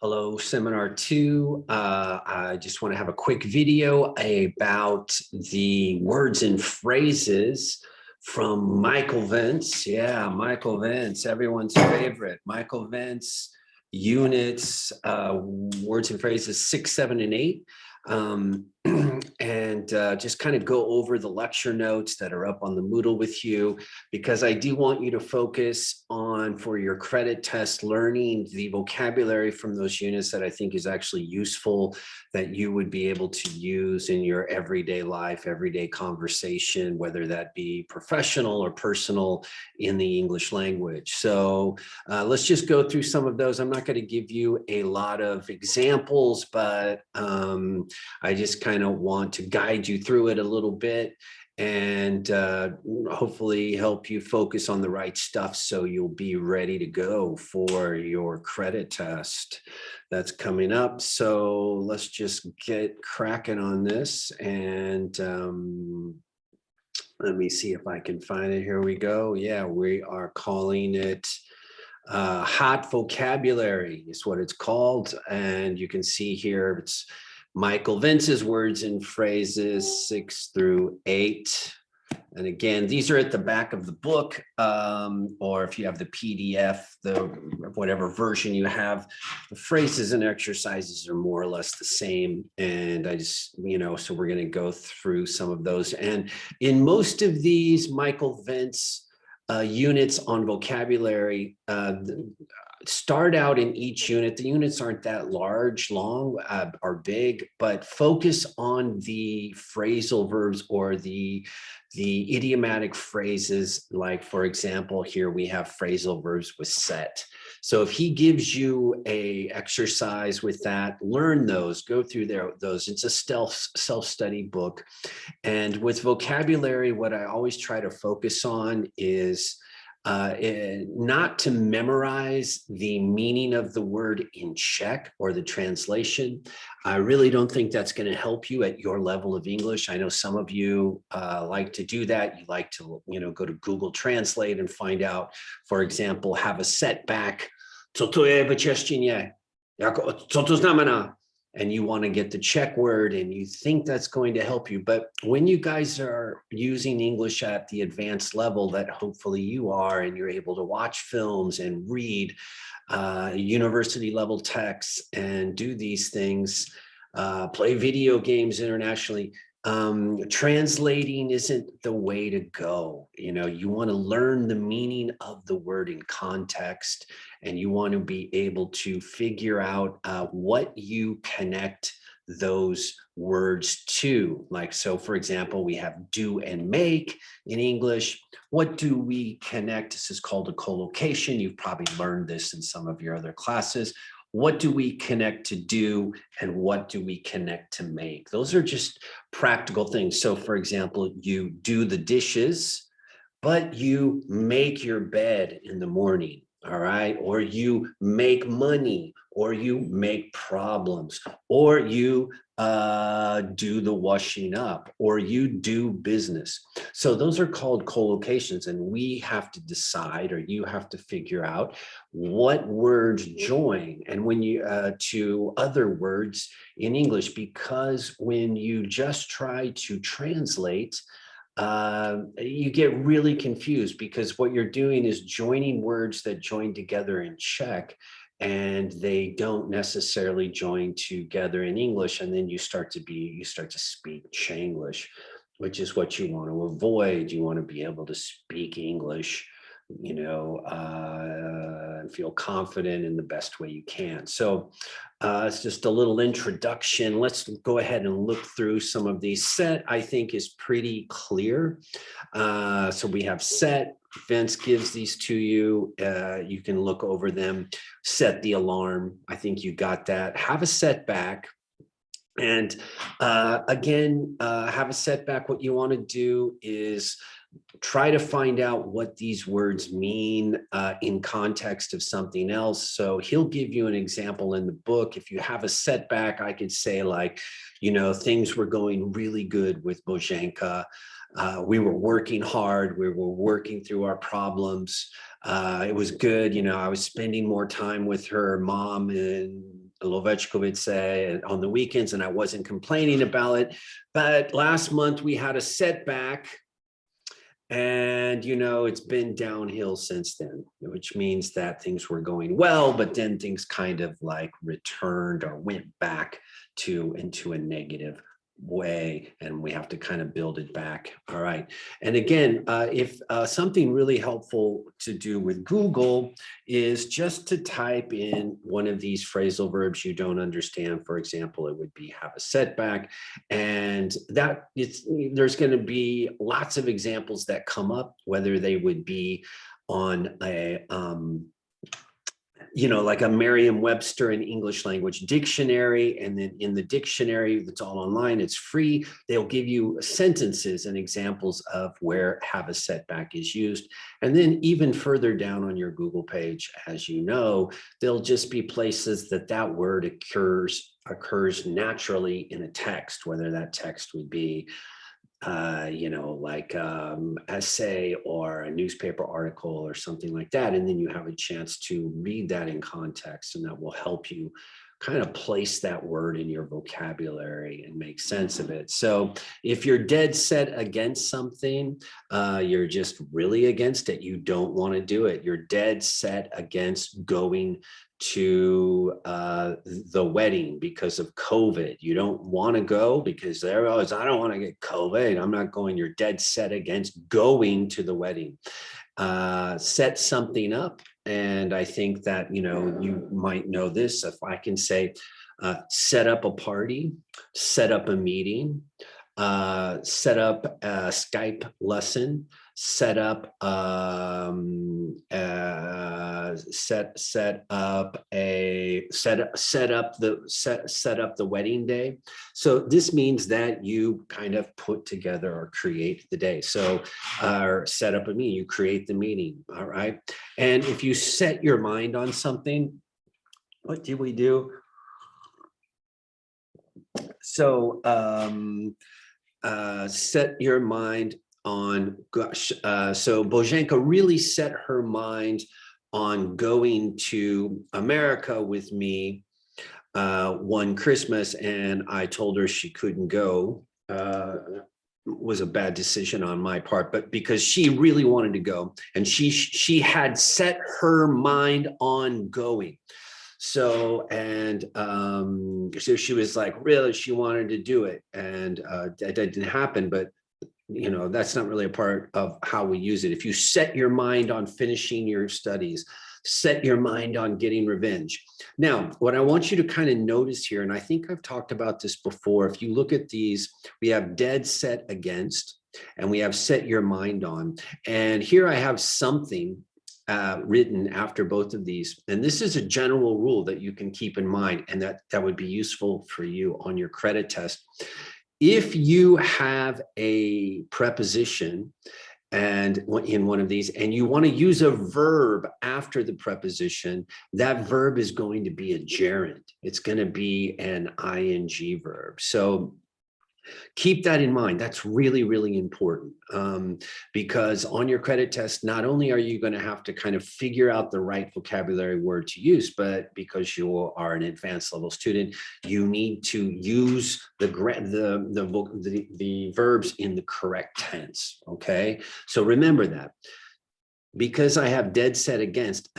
Hello, Seminar 2. I just want to have a quick video about the words and phrases from Michael Vince. Yeah, Michael Vince, everyone's favorite. Michael Vince, units, words and phrases 6, 7, and 8. And just kind of go over the lecture notes that are up on the Moodle with you, because I do want you to focus on, for your credit test, learning the vocabulary from those units that I think is actually useful, that you would be able to use in your everyday life, everyday conversation, whether that be professional or personal in the English language. So let's just go through some of those. I'm not going to give you a lot of examples, but I just kind of want to guide you through it a little bit and hopefully help you focus on the right stuff so you'll be ready to go for your credit test that's coming up. So let's just get cracking on this, and let me see if I can find it. Here we go. Yeah, we are calling it hot vocabulary is what it's called. And you can see here it's Michael Vince's words and phrases 6 through 8. And again, these are at the back of the book, or if you have the PDF, whatever version you have, the phrases and exercises are more or less the same. And I just, so we're going to go through some of those. And in most of these Michael Vince units on vocabulary, start out in each unit. The units aren't that long or big, but focus on the phrasal verbs or the idiomatic phrases. Like, for example, here we have phrasal verbs with set. So if he gives you a exercise with that, learn those, go through those. It's a self-study book. And with vocabulary, what I always try to focus on is not to memorize the meaning of the word in Czech or the translation. I really don't think that's going to help you at your level of English. I know some of you like to do that. You like to, go to Google Translate and find out, for example, have a setback. Co to je v češtině? Co to znamená? And you want to get the Czech word and you think that's going to help you. But when you guys are using English at the advanced level that hopefully you are, and you're able to watch films and read university level texts and do these things, play video games internationally, translating isn't the way to go. You want to learn the meaning of the word in context, and you want to be able to figure out what you connect those words to. Like, so for example, we have do and make in English. What do we connect? This is called a collocation. You've probably learned this in some of your other classes. What do we connect to do, and what do we connect to make? Those are just practical things. So for example, you do the dishes, but you make your bed in the morning, all right? Or you make money, or you make problems, or you do the washing up, or you do business. So those are called collocations, and we have to decide, or you have to figure out what words join and when you to other words in English, because when you just try to translate, you get really confused, because what you're doing is joining words that join together in Czech, and they don't necessarily join together in English, and then you start to speak Chenglish, which is what you want to avoid. You want to be able to speak English, and feel confident in the best way you can. So it's just a little introduction. Let's go ahead and look through some of these. Set, I think, is pretty clear. So we have set. Vince gives these to you. You can look over them. Set the alarm. I think you got that. Have a setback. And again, have a setback. What you want to do is try to find out what these words mean in context of something else. So he'll give you an example in the book. If you have a setback, I could say, like, things were going really good with Boženka. We were working hard. We were working through our problems. It was good. I was spending more time with her mom and Lovechko would say, on the weekends, and I wasn't complaining about it. But last month we had a setback, and it's been downhill since then, which means that things were going well, but then things kind of like returned or went back into a negative way, and we have to kind of build it back. All right. And again, if something really helpful to do with Google is just to type in one of these phrasal verbs you don't understand. For example, it would be have a setback, and there's going to be lots of examples that come up, whether they would be on a like a Merriam-Webster and English language dictionary. And then in the dictionary that's all online, it's free. They'll give you sentences and examples of where have a setback is used. And then even further down on your Google page, as you know, there'll just be places that word occurs naturally in a text, whether that text would be like essay or a newspaper article or something like that. And then you have a chance to read that in context, and that will help you kind of place that word in your vocabulary and make sense of it. So if you're dead set against something, you're just really against it. You don't want to do it. You're dead set against going to the wedding because of COVID. You don't want to go because they're always, I don't want to get COVID. I'm not going. You're dead set against going to the wedding. Set something up. And I think that, you might know this. If I can say, set up a party, set up a meeting, set up a Skype lesson, set up set up the wedding day. So this means that you kind of put together or create the day. So or set up a meeting, you create the meeting. All right. And if you set your mind on something, what did we do? So set your mind on, so Bozhenka really set her mind on going to America with me one Christmas, and I told her she couldn't go. Was a bad decision on my part, but because she really wanted to go, and she had set her mind on going. So, and so she was like, really, she wanted to do it, and that didn't happen. But that's not really a part of how we use it. If you set your mind on finishing your studies, set your mind on getting revenge. Now, what I want you to kind of notice here, and I think I've talked about this before, if you look at these, we have dead set against, and we have set your mind on. And here I have something written after both of these. And this is a general rule that you can keep in mind, and that would be useful for you on your credit test. If you have a preposition and in one of these, and you want to use a verb after the preposition, that verb is going to be a gerund. It's going to be an ing verb. So keep that in mind. That's really, really important, because on your credit test, not only are you going to have to kind of figure out the right vocabulary word to use, but because you are an advanced level student, you need to use the verbs in the correct tense. Okay, so remember that. Because I have dead set against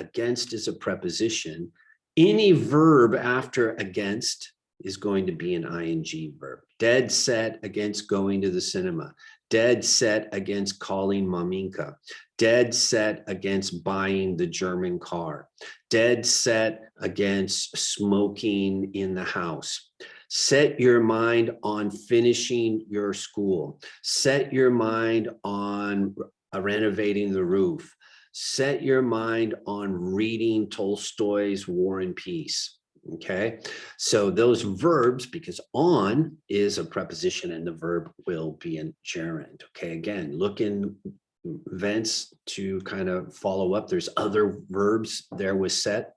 is a preposition. Any verb after against is going to be an ing verb. Dead set against going to the cinema. Dead set against calling Maminka. Dead set against buying the German car. Dead set against smoking in the house. Set your mind on finishing your school. Set your mind on renovating the roof. Set your mind on reading Tolstoy's War and Peace. Okay, so those verbs, because on is a preposition and the verb will be in gerund. Okay, again, look in Vents to kind of follow up. There's other verbs there with set.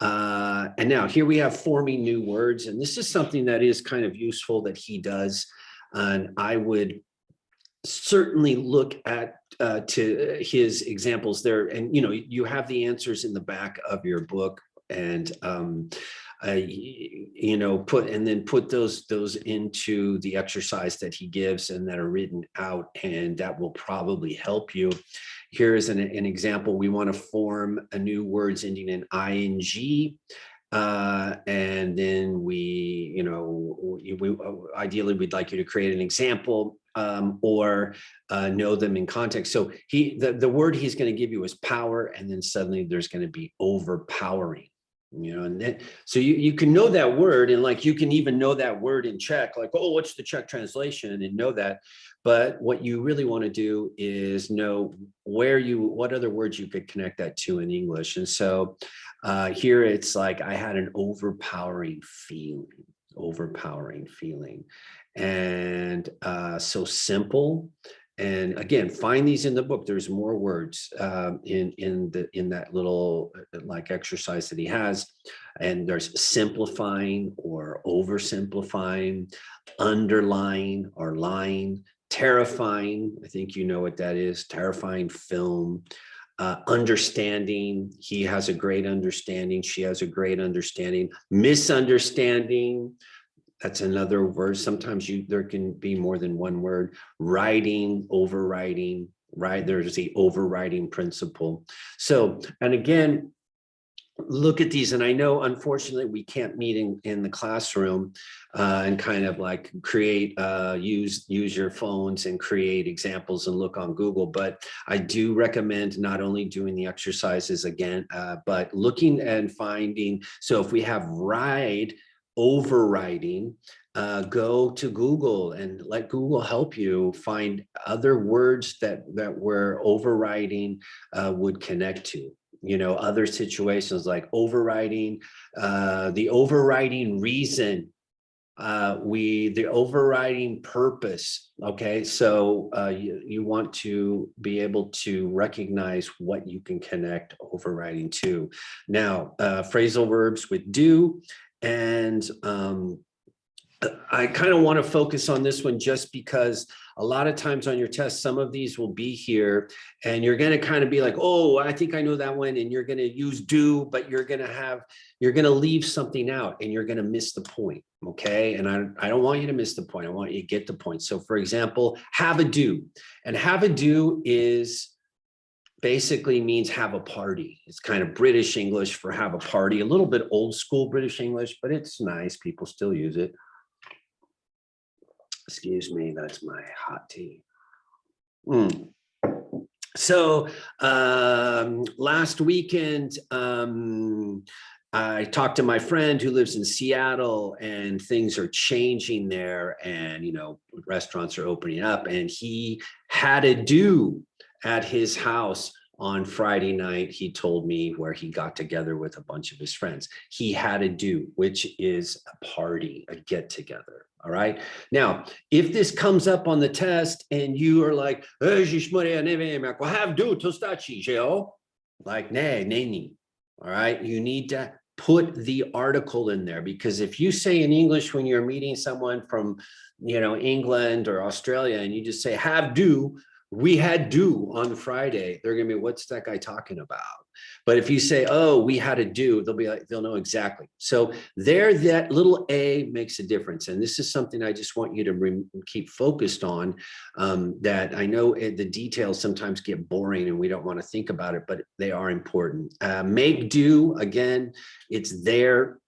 And now here we have forming new words, and this is something that is kind of useful that he does. And I would certainly look at to his examples there, and you have the answers in the back of your book. And you know, put those into the exercise that he gives and that are written out, and that will probably help you. Here is an example. We want to form a new words ending in ing. And then we, you know, ideally we'd like you to create an example or know them in context. So the word he's going to give you is power, and then suddenly there's going to be overpowering. You know, and then so you can know that word, and like you can even know that word in Czech, like, oh, what's the Czech translation, and know that. But what you really want to do is know what other words you could connect that to in English. And so here it's like, I had an overpowering feeling. And so simple. And again, find these in the book. There's more words in that little like exercise that he has. And there's simplifying or oversimplifying, underlying or line, terrifying. I think you know what that is. Terrifying film. Understanding. He has a great understanding. She has a great understanding. Misunderstanding. That's another word. Sometimes there can be more than one word. Writing, overriding, right? There's the overriding principle. So, and again, look at these. And I know, unfortunately, we can't meet in the classroom and kind of like create, use your phones and create examples and look on Google. But I do recommend not only doing the exercises again, but looking and finding. So if we have ride, overriding, go to Google and let Google help you find other words that where overriding would connect to. You know, other situations like overriding, the overriding reason, the overriding purpose. Okay, so you want to be able to recognize what you can connect overriding to. Now, phrasal verbs with do. And I kind of want to focus on this one just because a lot of times on your test, some of these will be here and you're going to kind of be like, oh, I think I know that one. And you're going to use do, but you're going to leave something out and you're going to miss the point. Okay. And I don't want you to miss the point. I want you to get the point. So for example, have a do, and have a do is basically means have a party. It's kind of British English for have a party, a little bit old school British English, but it's nice. People still use it. Excuse me, that's my hot tea. So last weekend, I talked to my friend who lives in Seattle, and things are changing there, and you know, restaurants are opening up, and he had a do at his house on Friday night. He told me where he got together with a bunch of his friends. He had a do, which is a party, a get together. All right. Now, if this comes up on the test and you are like, have do to like, nay. All right. You need to put the article in there, because if you say in English when you're meeting someone from, you know, England or Australia, and you just say have do, we had do on Friday, they're gonna be, what's that guy talking about? But if you say, oh, we had a do, they'll be like, they'll know exactly. So there, that little a makes a difference. And this is something I just want you to keep focused on, that I know the details sometimes get boring and we don't want to think about it, but they are important. Make do, again, it's there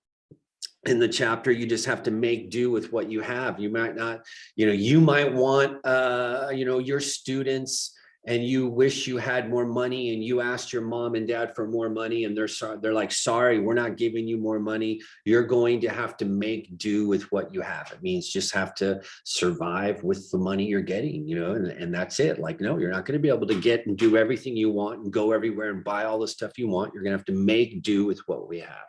in the chapter. You just have to make do with what you have. You might not, you know, you might want, you know, your students, and you wish you had more money, and you asked your mom and dad for more money, and they're like, sorry, we're not giving you more money. You're going to have to make do with what you have. It means just have to survive with the money you're getting, you know, and that's it. Like, no, you're not going to be able to get and do everything you want and go everywhere and buy all the stuff you want. You're going to have to make do with what we have.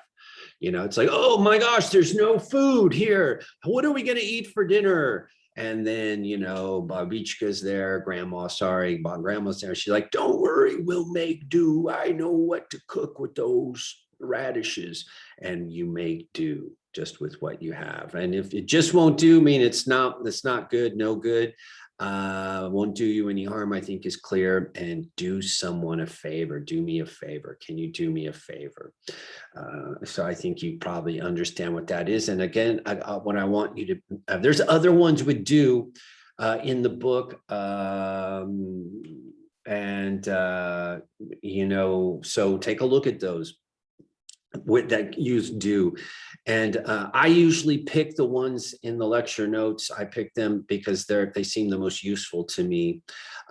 You know, it's like, oh my gosh, there's no food here. What are we going to eat for dinner? And then, you know, Babichka's there, grandma's there. She's like, don't worry, we'll make do. I know what to cook with those radishes, and you make do just with what you have. And if it just won't do, mean it's not good, no good, won't do you any harm, I think is clear. And do someone a favor, do me a favor. Can you do me a favor? So I think you probably understand what that is. And again, what I want you to, there's other ones with do in the book. You know, so take a look at those with that use do. And I usually pick the ones in the lecture notes. I pick them because they seem the most useful to me.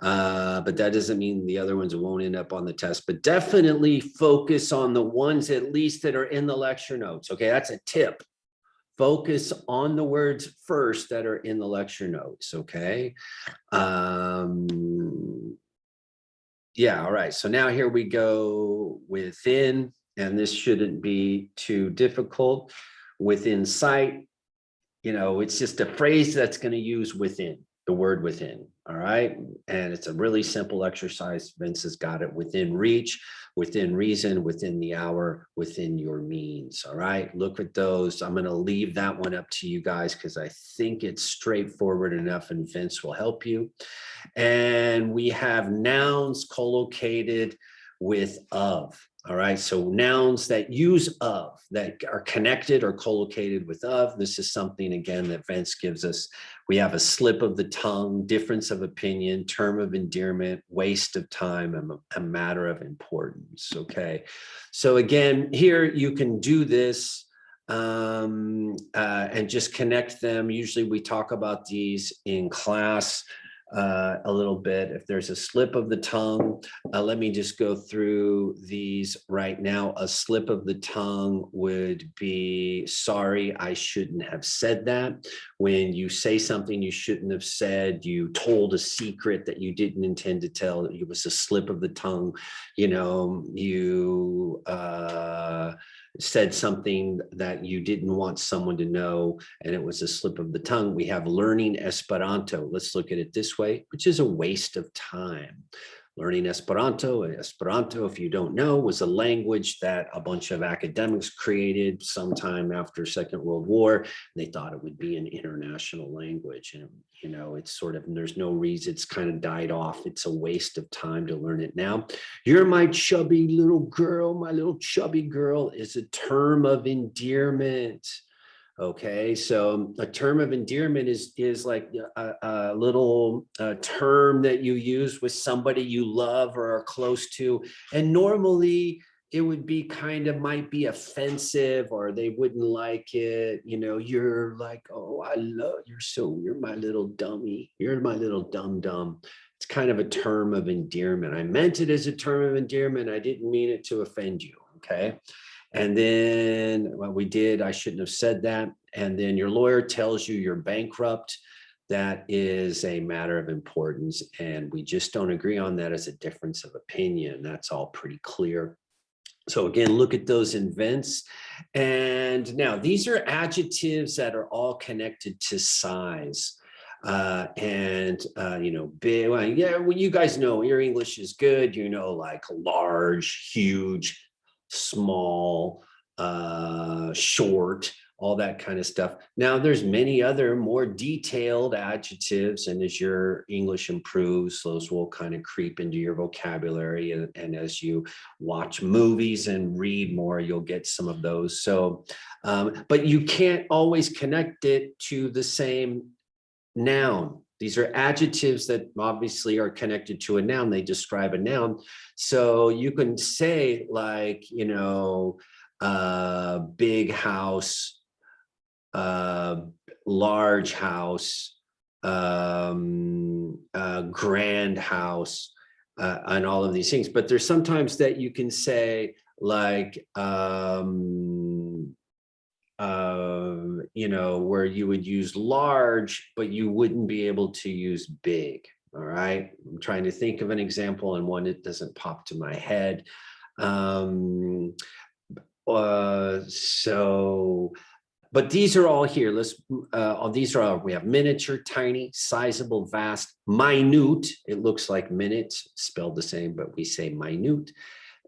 But that doesn't mean the other ones won't end up on the test, but definitely focus on the ones at least that are in the lecture notes. Okay, that's a tip. Focus on the words first that are in the lecture notes. Okay. Yeah, all right. So now here we go within, and this shouldn't be too difficult. Within sight, you know, it's just a phrase that's going to use within, the word within. All right. And it's a really simple exercise. Vince has got it. Within reach, within reason, within the hour, within your means. All right. Look at those. I'm going to leave that one up to you guys because I think it's straightforward enough, and Vince will help you. And we have nouns collocated with of. All right, so nouns that use of, that are connected or collocated with of. This is something, again, that Vince gives us. We have a slip of the tongue, difference of opinion, term of endearment, waste of time, and a matter of importance. Okay, so again, here you can do this and just connect them. Usually we talk about these in class a little bit. If there's a slip of the tongue, let me just go through these right now. A slip of the tongue would be, sorry, I shouldn't have said that. When you say something you shouldn't have said, you told a secret that you didn't intend to tell, it was a slip of the tongue. You know, you said something that you didn't want someone to know, and it was a slip of the tongue. We have learning Esperanto. Let's look at it this way, which is a waste of time. Learning Esperanto. Esperanto, if you don't know, was a language that a bunch of academics created sometime after Second World War. They thought it would be an international language. And, you know, it's sort of, there's no reason, it's kind of died off. It's a waste of time to learn it now. You're my chubby little girl, my little chubby girl is a term of endearment. Okay, so a term of endearment is like a little term that you use with somebody you love or are close to, and normally it would be kind of, might be offensive, or they wouldn't like it. You know, you're like, oh, I love, you're my little dummy, you're my little dum-dum. It's kind of a term of endearment. I meant it as a term of endearment. I didn't mean it to offend you. Okay. And then what we did, I shouldn't have said that. And then your lawyer tells you you're bankrupt. That is a matter of importance. And we just don't agree on that as a difference of opinion. That's all pretty clear. So again, look at those events. And now these are adjectives that are all connected to size. You know, big, well, yeah, well, you guys know your English is good, you know, like large, huge, small, short, all that kind of stuff. Now there's many other more detailed adjectives, and as your English improves, those will kind of creep into your vocabulary, and as you watch movies and read more, you'll get some of those. So but you can't always connect it to the same noun. These are adjectives that obviously are connected to a noun. They describe a noun. So you can say, like, you know, big house, large house, grand house, and all of these things. But there's sometimes that you can say, like, you know, where you would use large, but you wouldn't be able to use big. All right. I'm trying to think of an example, and one that doesn't pop to my head. But these are all here. These are all, we have miniature, tiny, sizable, vast, minute. It looks like minute, spelled the same, but we say minute.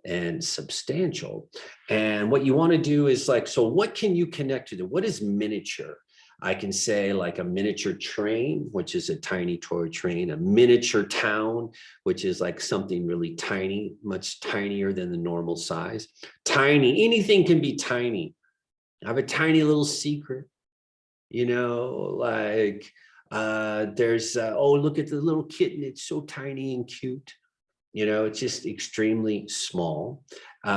and substantial. And what you want to do is like, so what can you connect to? What is miniature? I can say like a miniature train, which is a tiny toy train, a miniature town, which is like something really tiny, much tinier than the normal size. Tiny, anything can be tiny. I have a tiny little secret, you know, like there's, oh, look at the little kitten. It's so tiny and cute. You know, it's just extremely small.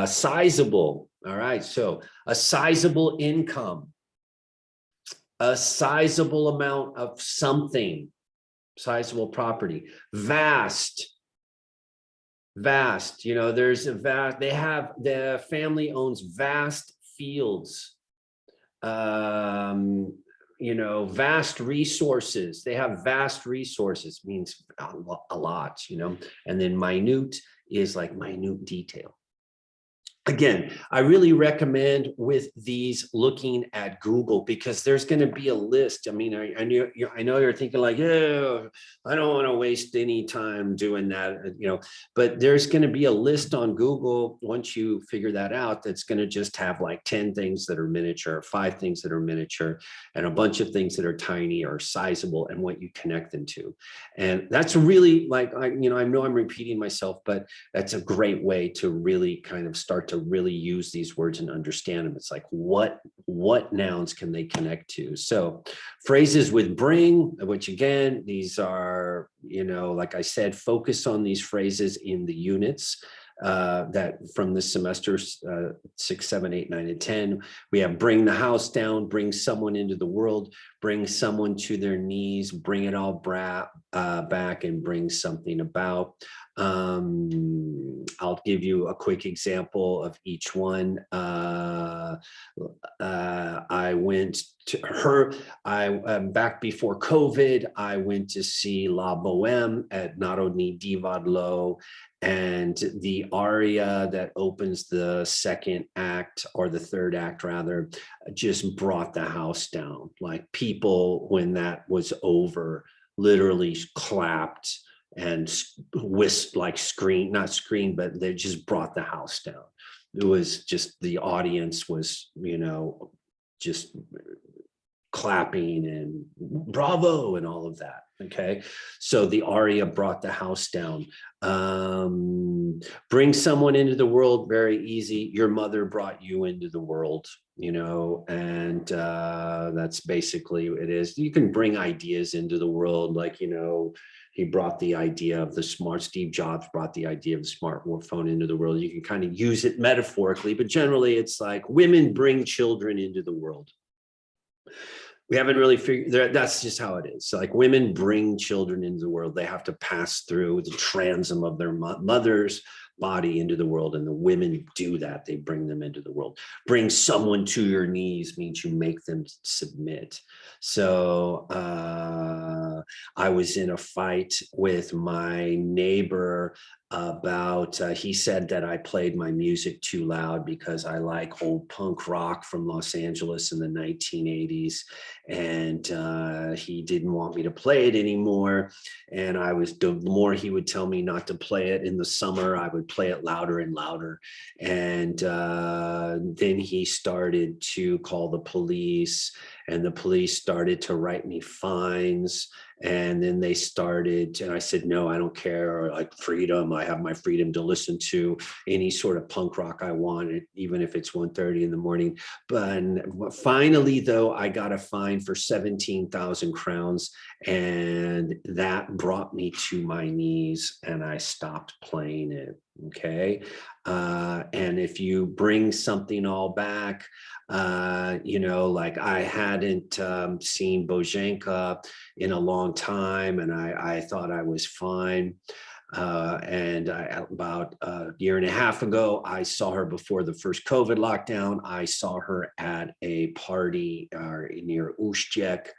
Sizable. All right. So a sizable income, a sizable amount of something, sizable property, vast, vast, you know, there's a vast, they have, the family owns vast fields, um, you know, vast resources. They have vast resources, means a lot, you know, and then minute is like minute detail. Again, I really recommend with these looking at Google, because there's going to be a list. I mean, I know you're thinking like, yeah, I don't want to waste any time doing that, you know, but there's going to be a list on Google once you figure that out, that's going to just have like 10 things that are miniature, 5 things that are miniature, and a bunch of things that are tiny or sizable, and what you connect them to. And that's really like, I know I'm repeating myself, but that's a great way to really kind of start to really use these words and understand them. It's like, what nouns can they connect to? So phrases with bring, which again, these are, you know, like I said, focus on these phrases in the units that from this semester, 6, 7, 8, 9, and 10. We have bring the house down, bring someone into the world, bring someone to their knees, bring it all back, and bring something about. I'll give you a quick example of each one. I went to her, back before COVID, I went to see La Boheme at Národní Divadlo, and the aria that opens the second act, or the third act rather, just brought the house down. Like, people, when that was over, literally clapped and like not screamed, but they just brought the house down. It was just, the audience was, you know, just clapping and bravo and all of that. Okay, so the aria brought the house down. Bring someone into the world, very easy. Your mother brought you into the world, you know, and that's basically it is. You can bring ideas into the world, like, you know, he brought the idea of Steve Jobs brought the idea of the smartphone into the world. You can kind of use it metaphorically, but generally it's like, women bring children into the world. We haven't really figured, that's just how it is. So like, women bring children into the world. They have to pass through the transom of their mother's body into the world, and the women do that. They bring them into the world. Bring someone to your knees means you make them submit. So I was in a fight with my neighbor about, he said that I played my music too loud because I like old punk rock from Los Angeles in the 1980s. And he didn't want me to play it anymore. And the more he would tell me not to play it in the summer, I would play it louder and louder. And then he started to call the police, and the police started to write me fines. And then they started, and I said, no, I don't care. Or like, freedom, I have my freedom to listen to any sort of punk rock I want, even if it's 1:30 in the morning. But finally, though, I got a fine for 17,000 crowns, and that brought me to my knees, and I stopped playing it. Okay. And if you bring something all back, you know, like, I hadn't seen Bozhenka in a long time, and I thought I was fine. And about a year and a half ago, I saw her before the first COVID lockdown. I saw her at a party near Ushchek.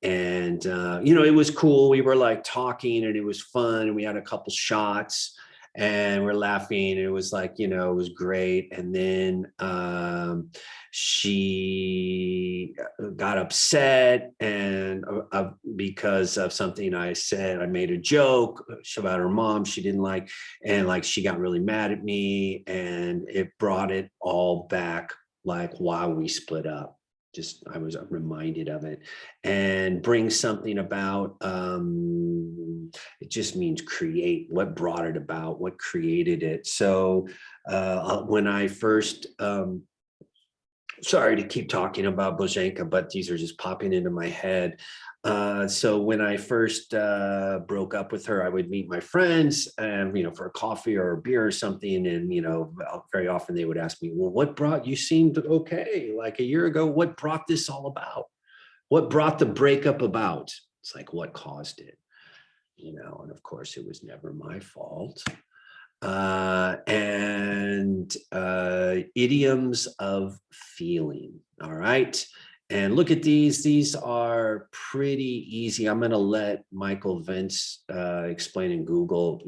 And, you know, it was cool. We were like talking, and it was fun. We had a couple shots, and we're laughing. And it was like, you know, it was great. And then she got upset and because of something I said. I made a joke about her mom she didn't like, and like she got really mad at me, and it brought it all back like while we split up. Just I was reminded of it, and bring something about. It just means create. What brought it about? What created it? So when I first sorry to keep talking about Bozhenka, but these are just popping into my head. So when I first broke up with her, I would meet my friends and, for a coffee or a beer or something. And, very often they would ask me, well, what brought, you seemed okay like a year ago. What brought this all about? What brought the breakup about? It's like, what caused it? And of course it was never my fault. And idioms of feeling. All right. And look at these. These are pretty easy. I'm going to let Michael Vince explain in Google,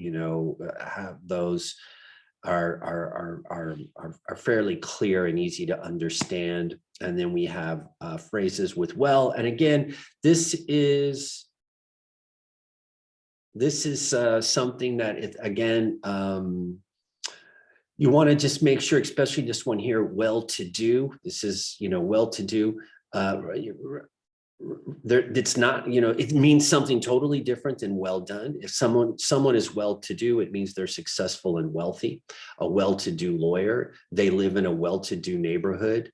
how those are fairly clear and easy to understand. And then we have phrases with well. And again, this is something that you want to just make sure, especially this one here, well-to-do. This is, well-to-do. It's not, it means something totally different than well done. If someone is well-to-do, it means they're successful and wealthy. A well-to-do lawyer, they live in a well-to-do neighborhood.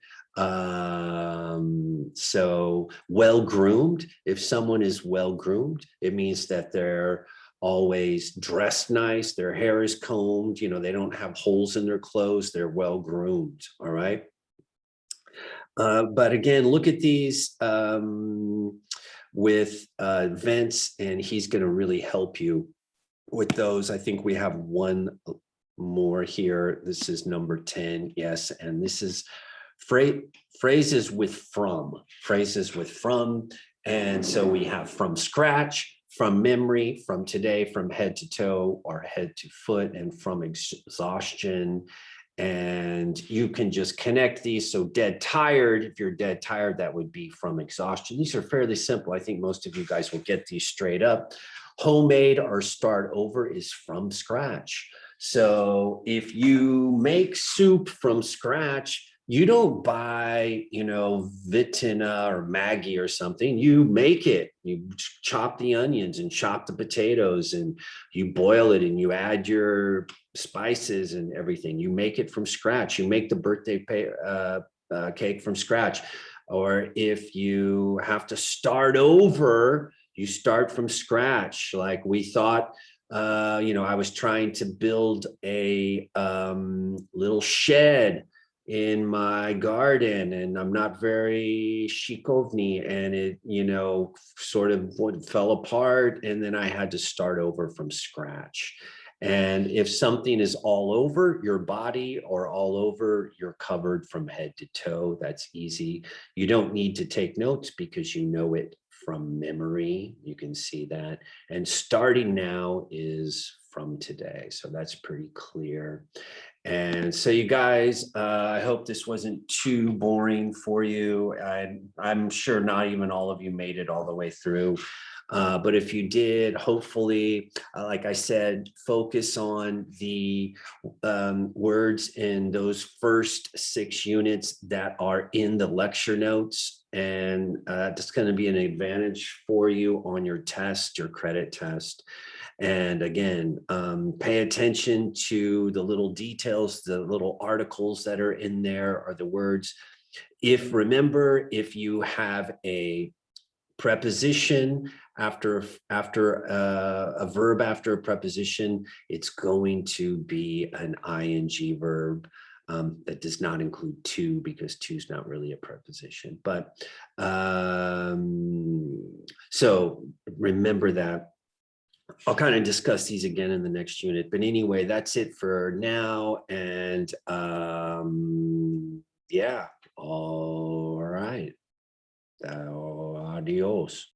So well-groomed, if someone is well-groomed, it means that they're always dressed nice, their hair is combed, they don't have holes in their clothes, they're well-groomed. All right. But again, look at these with Vince, and he's going to really help you with those. I think we have one more here. This is number 10. Yes. And this is phrases with from. And so we have from scratch, from memory, from today, from head to toe or head to foot, and from exhaustion. And you can just connect these. So dead tired, if you're dead tired, that would be from exhaustion. These are fairly simple. I think most of you guys will get these straight up. Homemade or start over is from scratch. So if you make soup from scratch, you don't buy, Vitina or Maggie or something. You make it. You chop the onions and chop the potatoes, and you boil it, and you add your spices and everything. You make it from scratch. You make the birthday cake from scratch. Or if you have to start over, you start from scratch. Like we thought, I was trying to build a little shed in my garden, and I'm not very shikovny, and it, sort of fell apart, and then I had to start over from scratch. And if something is all over your body or all over, you're covered from head to toe. That's easy. You don't need to take notes because you know it from memory. You can see that. And starting now is from today. So that's pretty clear. And so you guys, I hope this wasn't too boring for you. I'm sure not even all of you made it all the way through. But if you did, hopefully, like I said, focus on the words in those first 6 units that are in the lecture notes. And that's going to be an advantage for you on your test, your credit test. And again, pay attention to the little details, the little articles that are in there are the words. Remember, if you have a preposition after a verb after a preposition, it's going to be an ing verb. That does not include to, because to is not really a preposition. But so remember that. I'll kind of discuss these again in the next unit. But anyway, that's it for now. And yeah, all right. Adios.